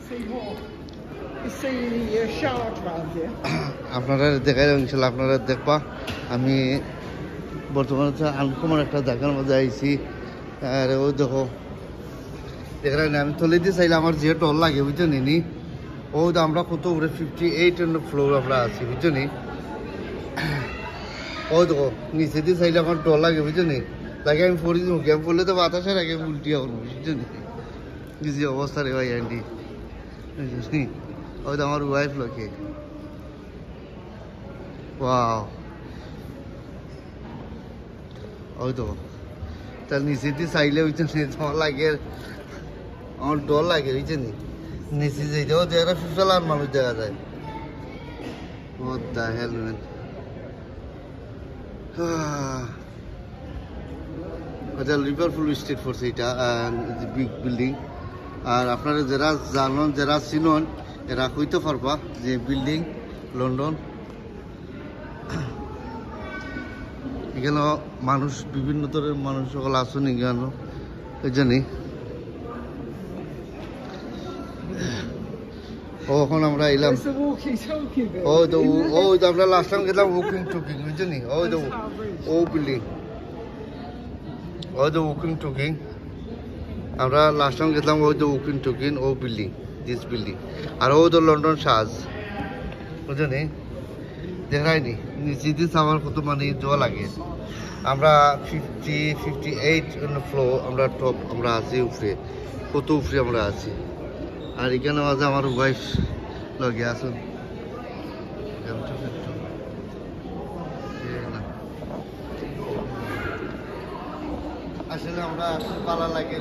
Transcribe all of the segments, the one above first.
see more. You see the shark around here. আপনারা দেখাই ইনশাল্লাহ আপনারা দেখবা আমি বর্তমানে আনকমন একটা জায়গার মধ্যে আইছি আর ও দেখো দেখলেন আমি তলে দিয়ে চাইলে আমার যে ডর লাগে বুঝছো নি ও আমরা কত উপরে 58 ফ্লোর আমরা আছি বুঝছো নি ও দেখো নিচে দিয়ে চাইলে আমার ডর লাগে বুঝছো নি তাকে আমি পড়ি মুখে আমি পড়লে তো বাতাসের আগে উল্টি করবো বুঝছো নি কিছু অবস্থা রে ভাই আন্টি বুঝছি ও তো আমার ওয়াইফ লোকে ওয়াও ওই তো তার নিচে দিয়ে চাইলে বুঝছো নি তোমার লাগে আমার ডর লাগে বুঝছো নি নিচে যেতেও দেখা সুশাল আর মানুষ দেখা যায় What the hell, man? এটা লিভারপুল স্ট্রিট ফোর্স এটা বিগ বিল্ডিং আর আপনারা যারা জানেন যারা চিনন এরা কইতে পারবা যে বিল্ডিং লন্ডন এখানে মানুষ বিভিন্ন ধরনের মানুষ সকল আসুন এখানে এই জানি এখন আমরা এলাম ও তো আমরা লাস্ট টাইম গেলাম ওয়াকিং টকিং বুঝছো নি ও তো ও বিল্ডিং ও তো ওয়াকিং টকিং আমরা লাস্ট টাইম গেলাম ও তো ওয়াকিং টকিং ও বিল্ডিং দিস বিল্ডিং আর ও তো লন্ডন সাজ বুঝছো নি দেখায়নি নিচে দিস আমার কত মানে জোয়া লাগে আমরা 58 ফ্লোর আমরা টপ আমরা আছি উপরে কত উপরে আমরা আছি আর এখানে মাঝে আমার ওয়াইফ লগে আসুন আসলে আমরা পালা লাগে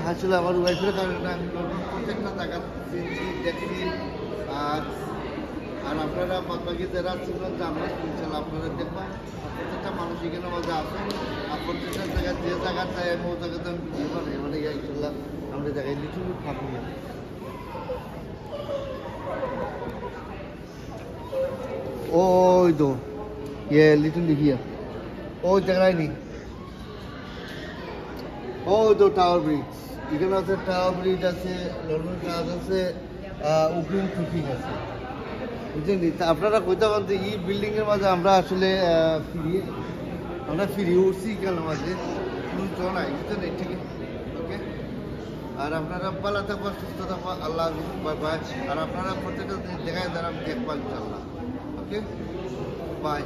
আসলে আমার ওয়াইফের কারণে আমি প্রত্যেকটা জায়গা দেখি আর আপনারা বাকি যারা ছিলেন আমরা ইনশাল্লাহ আপনারা দেখবা প্রত্যেকটা মানুষ এখানে মাঝে আসুন আর প্রত্যেকটা জায়গায় যে জায়গা চাই আমি ও জায়গাতে আমি ভিডিও বানাই মানে ইনশাল্লাহ আমরা জায়গায় লিচু থাকবো ওই তো লিটল লিখিয়া ওই জায়গায় নি ওই তো টাওয়ার ব্রিজ এখানে আছে টাওয়ার ব্রিজ আছে লন্ডন টাওয়ার আছে উকিং টুকিং আছে বুঝলেন আপনারা কইতে পারেন যে এই বিল্ডিং এর মাঝে আমরা আসলে ফিরি উঠছি কেন মাঝে কোনো নাই বুঝলেন ঠিক ওকে আর আপনারা ভালো থাকবা সুস্থ থাকবা আল্লাহ বাই বাই আর আপনারা প্রত্যেকটা দেখায় যারা দেখবা ইনশাল্লাহ ওকে বাই